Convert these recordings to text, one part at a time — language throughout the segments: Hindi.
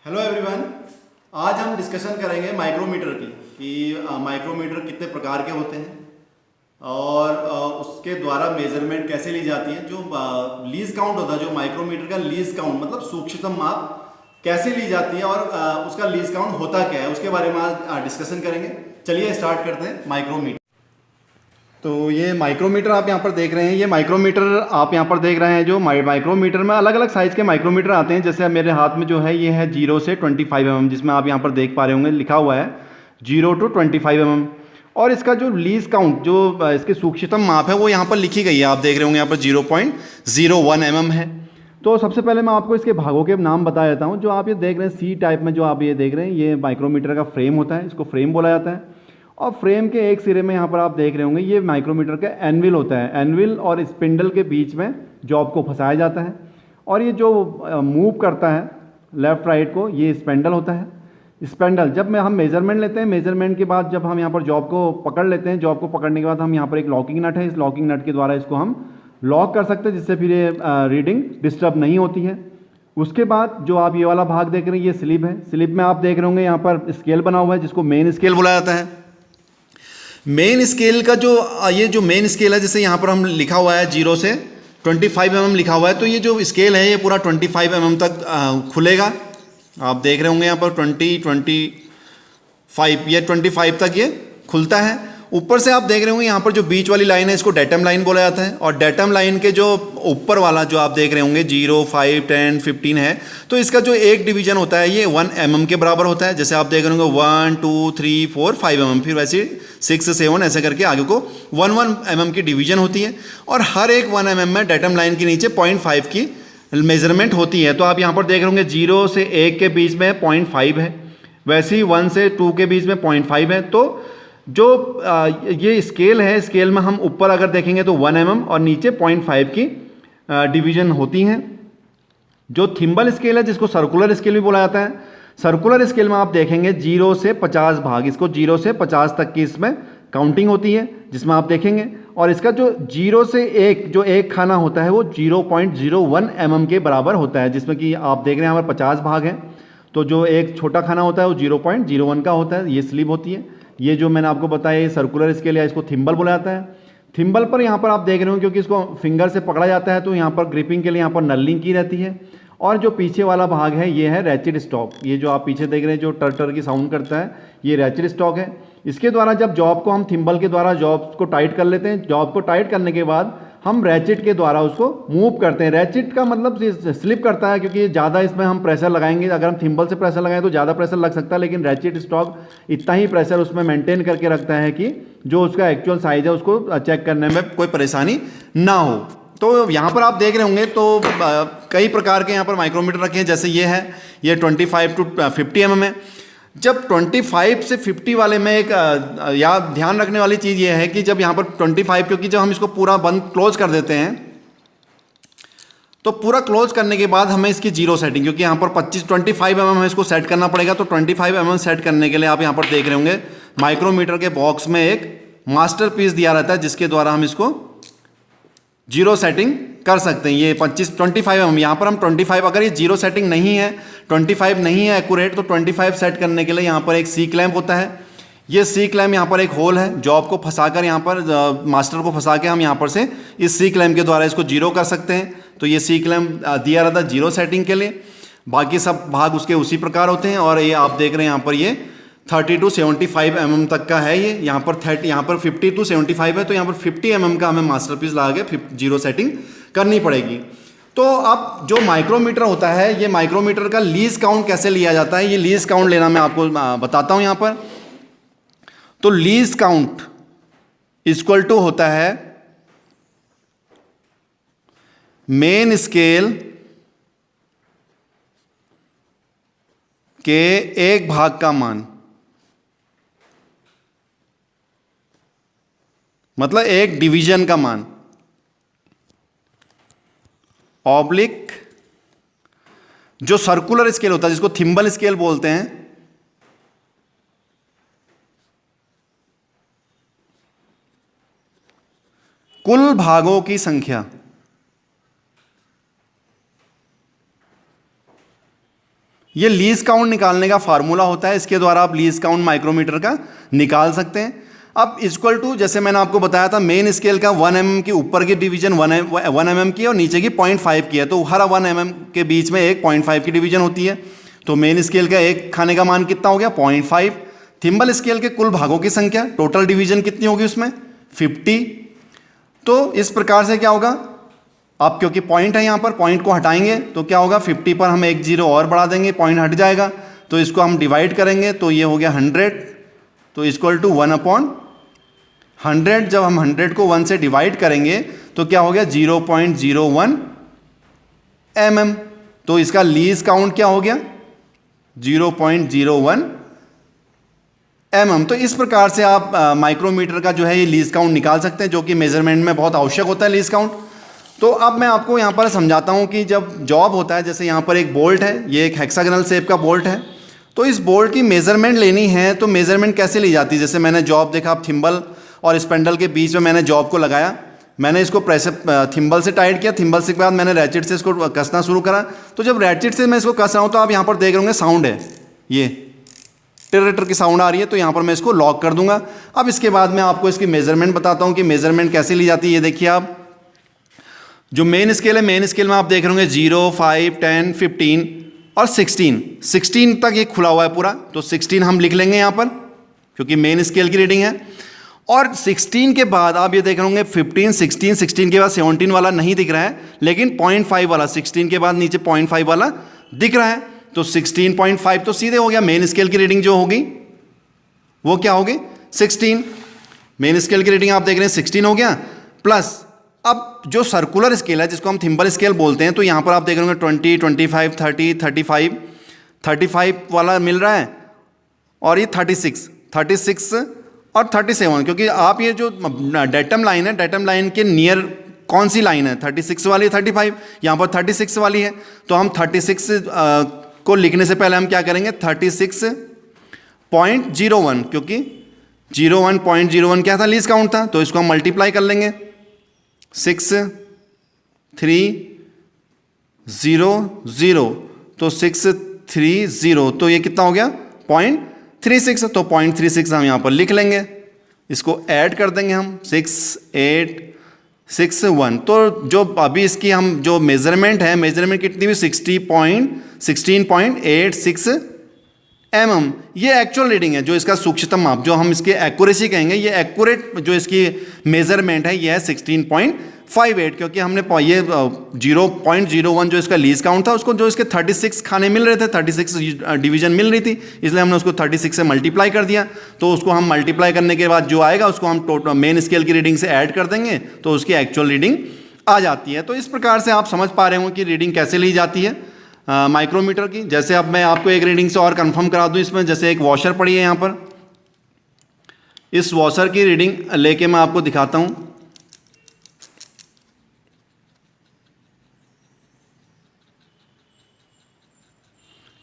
Hello everyone. आज हम डिस्कशन करेंगे माइक्रोमीटर की कि माइक्रोमीटर कितने प्रकार के होते हैं और उसके द्वारा मेजरमेंट कैसे ली जाती है। जो लीज काउंट होता है, जो माइक्रोमीटर का लीज काउंट मतलब सूक्ष्मतम माप कैसे ली जाती है और उसका लीज काउंट होता क्या है, उसके बारे में आज डिस्कशन करेंगे। चलिए स्टार्ट करते हैं माइक्रोमीटर। तो ये माइक्रोमीटर आप यहाँ पर देख रहे हैं, ये माइक्रोमीटर आप यहाँ पर देख रहे हैं। जो माइक्रोमीटर में अलग अलग साइज़ के माइक्रोमीटर आते हैं। जैसे मेरे हाथ में जो है ये है 0 से 25 mm, जिसमें आप यहाँ पर देख पा रहे होंगे लिखा हुआ है 0 to 25 mm। और इसका जो लीज काउंट, जो इसकी सूक्ष्मतम माप है वो यहाँ पर लिखी गई है। आप देख रहे होंगे यहाँ पर 0.01 mm है। तो सबसे पहले मैं आपको इसके भागों के नाम बता देता हूँ। जो आप ये देख रहे हैं सी टाइप में, जो आप ये देख रहे हैं, ये माइक्रोमीटर का फ्रेम होता है, इसको फ्रेम बोला जाता है। और फ्रेम के एक सिरे में यहाँ पर आप देख रहे होंगे ये माइक्रोमीटर का एनविल होता है। एनविल और स्पिंडल के बीच में जॉब को फंसाया जाता है और ये जो मूव करता है लेफ्ट राइट को, ये स्पेंडल होता है। स्पेंडल जब हम मेजरमेंट लेते हैं, मेजरमेंट के बाद जब हम यहाँ पर जॉब को पकड़ लेते हैं, जॉब को पकड़ने के बाद हम यहाँ पर एक लॉकिंग नट है, इस लॉकिंग नट के द्वारा इसको हम लॉक कर सकते हैं, जिससे फिर ये रीडिंग डिस्टर्ब नहीं होती है। उसके बाद जो आप ये वाला भाग देख रहे हैं ये स्लिप है। स्लिप में आप देख रहे होंगे यहाँ पर स्केल बना हुआ है, जिसको मेन स्केल बोला जाता है। मेन स्केल का ये जो मेन स्केल है, जैसे यहाँ पर हम लिखा हुआ है 0 से 25 mm लिखा हुआ है, तो ये जो स्केल है ये पूरा 25 mm तक खुलेगा। आप देख रहे होंगे यहाँ पर 25, ये 25 तक ये खुलता है। ऊपर से आप देख रहे होंगे यहाँ पर जो बीच वाली लाइन है इसको डेटम लाइन बोला जाता है। और डेटम लाइन के जो ऊपर वाला जो आप देख रहे होंगे 0, 5, 10, 15 है, तो इसका जो एक डिवीजन होता है ये 1 mm के बराबर होता है। जैसे आप देख रहे होंगे 1, 2, 3, 4, 5 mm, फिर वैसे 6, 7 ऐसे करके आगे को 1 mm की डिवीजन होती है। और हर एक 1 mm में डेटम लाइन के नीचे 0.5 की मेजरमेंट होती है। तो आप यहाँ पर देख रहे होंगे 0 से 1 के बीच में 0.5 है, वैसे ही 1 से 2 के बीच में 0.5 है। तो जो ये स्केल है, स्केल में हम ऊपर अगर देखेंगे तो 1 mm और नीचे 0.5 की डिवीजन होती हैं। जो थिम्बल स्केल है, जिसको सर्कुलर स्केल भी बोला जाता है, सर्कुलर स्केल में आप देखेंगे 0 से 50 भाग, इसको 0 से 50 तक की इसमें काउंटिंग होती है, जिसमें आप देखेंगे। और इसका जो 0 से 1 जो एक खाना होता है वो 0.01 mm के बराबर होता है, जिसमें कि आप देख रहे हैं यहाँ पर 50 भाग हैं। तो जो एक छोटा खाना होता है वो 0.01 का होता है, ये स्लिप होती है। ये जो मैंने आपको बताया ये सर्कुलर स्केल या इसको थिम्बल बोला जाता है। थिम्बल पर यहाँ पर आप देख रहे हो, क्योंकि इसको फिंगर से पकड़ा जाता है तो यहाँ पर ग्रिपिंग के लिए यहाँ पर नलिंग की रहती है। और जो पीछे वाला भाग है ये है रैचेट स्टॉक। ये जो आप पीछे देख रहे हैं जो टर टर की साउंड करता है, ये रैचेट स्टॉक है। इसके द्वारा जब जॉब को हम थिम्बल के द्वारा जॉब को टाइट कर लेते हैं, जॉब को टाइट करने के बाद हम रैचेट के द्वारा उसको मूव करते हैं। रैचेट का मतलब स्लिप करता है, क्योंकि ज़्यादा इसमें हम प्रेशर लगाएंगे। अगर हम थिम्बल से प्रेशर लगाएं तो ज़्यादा प्रेशर लग सकता है, लेकिन रैचेट स्टॉक इतना ही प्रेशर उसमें मेंटेन करके रखता है कि जो उसका एक्चुअल साइज है उसको चेक करने में कोई परेशानी ना हो। तो यहाँ पर आप देख रहे होंगे तो कई प्रकार के यहाँ पर माइक्रोमीटर रखे हैं। जैसे ये है, ये 25 to 50 mm है। जब 25 से 50 वाले में एक याद ध्यान रखने वाली चीज़ ये है कि जब यहाँ पर 25, क्योंकि जब हम इसको पूरा बंद क्लोज कर देते हैं तो पूरा क्लोज करने के बाद हमें इसकी 0 सेटिंग, क्योंकि यहाँ पर 25 mm हमें इसको सेट करना पड़ेगा। तो 25 mm सेट करने के लिए आप यहाँ पर देख रहे होंगे माइक्रोमीटर के बॉक्स में एक मास्टर पीस दिया रहता है, जिसके द्वारा हम इसको 0 सेटिंग कर सकते हैं। ये 25 mm, यहाँ पर हम 25, अगर ये 0 सेटिंग नहीं है, 25 नहीं है एक्यूरेट, तो 25 सेट करने के लिए यहाँ पर एक सी क्लैंप होता है। ये सी क्लैंप यहाँ पर एक होल है, जॉब को फंसाकर यहाँ पर मास्टर को फंसा के हम यहाँ पर से इस सी क्लैंप के द्वारा इसको 0 कर सकते हैं। तो ये सी क्लैंप दिया रहता है 0 सेटिंग के लिए। बाकी सब भाग उसके उसी प्रकार होते हैं। और ये आप देख रहे हैं यहाँ पर ये 30 to 75 mm तक का है। ये यहाँ पर 50 to 75 है, तो यहाँ पर 50 mm का हमें मास्टर पीस लगा के 0 सेटिंग करनी पड़ेगी। तो अब जो माइक्रोमीटर होता है, ये माइक्रोमीटर का लीज काउंट कैसे लिया जाता है, ये लीज काउंट लेना मैं आपको बताता हूँ यहाँ पर। तो लीज काउंट इक्वल टू होता है मेन स्केल के एक भाग का मान, मतलब एक डिवीजन का मान, ऑब्लिक जो सर्कुलर स्केल होता है जिसको थिम्बल स्केल बोलते हैं, कुल भागों की संख्या ये लीज काउंट निकालने का फार्मूला होता है, इसके द्वारा आप लीज काउंट माइक्रोमीटर का निकाल सकते हैं। अब इक्वल टू, जैसे मैंने आपको बताया था, मेन स्केल का 1 mm की ऊपर की डिवीजन 1 mm की और नीचे की 0.5 की है, तो हर 1 mm के बीच में एक 0.5 की डिवीजन होती है। तो मेन स्केल का एक खाने का मान कितना हो गया 0.5। थिम्बल स्केल के कुल भागों की संख्या, टोटल डिवीजन कितनी होगी उसमें 50। तो इस प्रकार से क्या होगा, आप क्योंकि पॉइंट है यहाँ पर, पॉइंट को हटाएंगे तो क्या होगा 50 पर हम एक जीरो और बढ़ा देंगे, पॉइंट हट जाएगा, तो इसको हम डिवाइड करेंगे तो ये हो गया 100, तो इक्वल टू 1/100। जब हम 100 को 1 से डिवाइड करेंगे तो क्या हो गया 0.01 mm। तो इसका लीज काउंट क्या हो गया 0.01 mm। तो इस प्रकार से आप माइक्रोमीटर का जो है ये लीज काउंट निकाल सकते हैं, जो कि मेजरमेंट में बहुत आवश्यक होता है लीज काउंट। तो अब मैं आपको यहाँ पर समझाता हूँ कि जब जॉब होता है, जैसे यहाँ पर एक बोल्ट है, ये एक हेक्सागोनल शेप का बोल्ट है, तो इस बोल्ट की मेजरमेंट लेनी है तो मेजरमेंट कैसे ली जाती है। जैसे मैंने जॉब देखा, आप थिम्बल और स्पेंडल के बीच में मैंने जॉब को लगाया, मैंने इसको प्रेस थिम्बल से टाइट किया, थिम्बल से के बाद मैंने रैचेट से इसको कसना शुरू करा। तो जब रैचेट से मैं इसको कस रहा हूँ तो आप यहाँ पर देख रहे होंगे साउंड है, ये टिटर की साउंड आ रही है, तो यहाँ पर मैं इसको लॉक कर दूंगा। अब इसके बाद मैं आपको इसकी मेजरमेंट बताता हूँ कि मेजरमेंट कैसे ली जाती है। ये देखिए, आप जो मेन स्केल है, मेन स्केल में आप देख रहे होंगे 0, 5, 10, 15 और 16 तक ये खुला हुआ है पूरा, तो 16 हम लिख लेंगे यहाँ पर क्योंकि मेन स्केल की रीडिंग है। और 16 के बाद आप ये देख रहे होंगे 15, 16 के बाद 17 वाला नहीं दिख रहा है, लेकिन 0.5 वाला 16 के बाद नीचे 0.5 वाला दिख रहा है, तो 16.5 तो सीधे हो गया। मेन स्केल की रीडिंग जो होगी वो क्या होगी 16। मेन स्केल की रीडिंग आप देख रहे हैं 16 हो गया, प्लस अब जो सर्कुलर स्केल है जिसको हम थिम्बल स्केल बोलते हैं, तो यहाँ पर आप देख रहे होंगे 20, 25, 30, 35 वाला मिल रहा है, और ये 36 और 37, क्योंकि आप ये जो डेटम लाइन है, डेटम लाइन के नियर कौन सी लाइन है 36 वाली, 35, यहाँ पर 36 वाली है, तो हम 36 को लिखने से पहले हम क्या करेंगे 36.01, क्योंकि 01.01 क्या था लीज काउंट था, तो इसको हम मल्टीप्लाई कर लेंगे 630, तो 630, तो ये कितना हो गया 0.36, तो 0.36 हम यहाँ पर लिख लेंगे, इसको ऐड कर देंगे हम 6861। तो जो अभी इसकी हम जो मेजरमेंट है, मेजरमेंट कितनी हुई 16.86 mm। ये एक्चुअल रीडिंग है, जो इसका सूक्ष्मतम माप, जो हम इसके एक्यूरेसी कहेंगे, ये एक्यूरेट जो इसकी मेजरमेंट है ये है 16.58, क्योंकि हमने ये 0.01 जो इसका लीज काउंट था, उसको जो इसके 36 खाने मिल रहे थे, 36 डिवीजन मिल रही थी, इसलिए हमने उसको 36 से मल्टीप्लाई कर दिया। तो उसको हम मल्टीप्लाई करने के बाद जो आएगा उसको हम टोटल मेन स्केल की रीडिंग से ऐड कर देंगे, तो उसकी एक्चुअल रीडिंग आ जाती है। तो इस प्रकार से आप समझ पा रहे हो कि रीडिंग कैसे ली जाती है माइक्रोमीटर की। जैसे अब मैं आपको एक रीडिंग से और कंफर्म करा दूं, इसमें जैसे एक वॉशर पड़ी है यहाँ पर, इस वॉशर की रीडिंग लेके मैं आपको दिखाता हूं।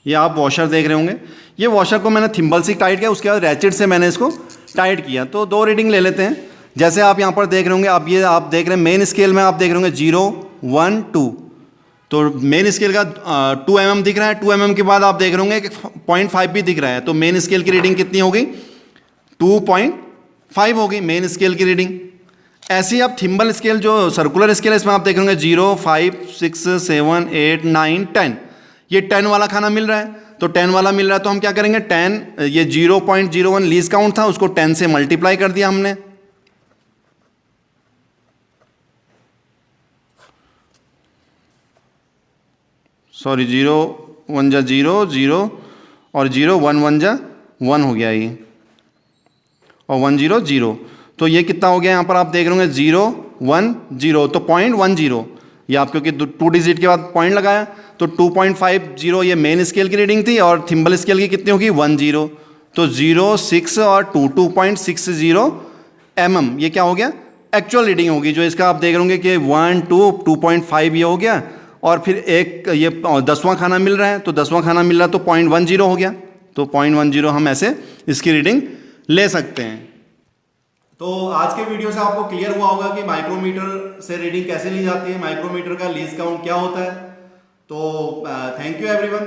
ये आप वॉशर देख रहे होंगे, ये वॉशर को मैंने थिम्बल से टाइट किया, उसके बाद रैचेट से मैंने इसको टाइट किया। तो दो रीडिंग ले लेते हैं। जैसे आप यहाँ पर देख रहे होंगे, अब ये आप देख रहे हैं मेन स्केल में आप देख रहे होंगे 0, 1, 2, तो मेन स्केल का 2 mm दिख रहा है। 2 mm के बाद आप देख रहे होंगे कि 0.5 भी दिख रहा है, तो मेन स्केल की रीडिंग कितनी हो गई 2.5 हो गई मेन स्केल की रीडिंग। ऐसे ही आप थिम्बल स्केल जो सर्कुलर स्केल है, इसमें आप देख रहे होंगे 0, 5, 6, 7, 8, 9, 10, ये 10 वाला खाना मिल रहा है। तो 10 वाला मिल रहा है तो हम क्या करेंगे 10, ये 0.01 लीज काउंट था, उसको 10 से मल्टीप्लाई कर दिया हमने, सॉरी 0 1 जा 0 0 और 0 1 1 जा 1 हो गया ये, और 1 0 0, तो ये कितना हो गया यहाँ पर आप देख रहे होंगे 0 1 0, तो 0.10, ये आप क्योंकि 2 डिजिट के बाद पॉइंट लगाया, तो 2.50 ये मेन स्केल की रीडिंग थी, और थिम्बल स्केल की कितनी होगी 10, तो 0, 6 और 2.60 mm, ये क्या हो गया एक्चुअल रीडिंग होगी। जो इसका आप देख रहे होंगे कि 1, 2, 2.5 ये हो गया, और फिर एक ये 10वां खाना मिल रहा है, तो 10वां खाना मिल रहा है तो 0.10 हो गया, तो 0.10 हम ऐसे इसकी रीडिंग ले सकते हैं। तो आज के वीडियो से आपको क्लियर हुआ होगा कि माइक्रोमीटर से रीडिंग कैसे ली जाती है, माइक्रोमीटर का लीज काउंट क्या होता है। तो थैंक यू एवरीवन।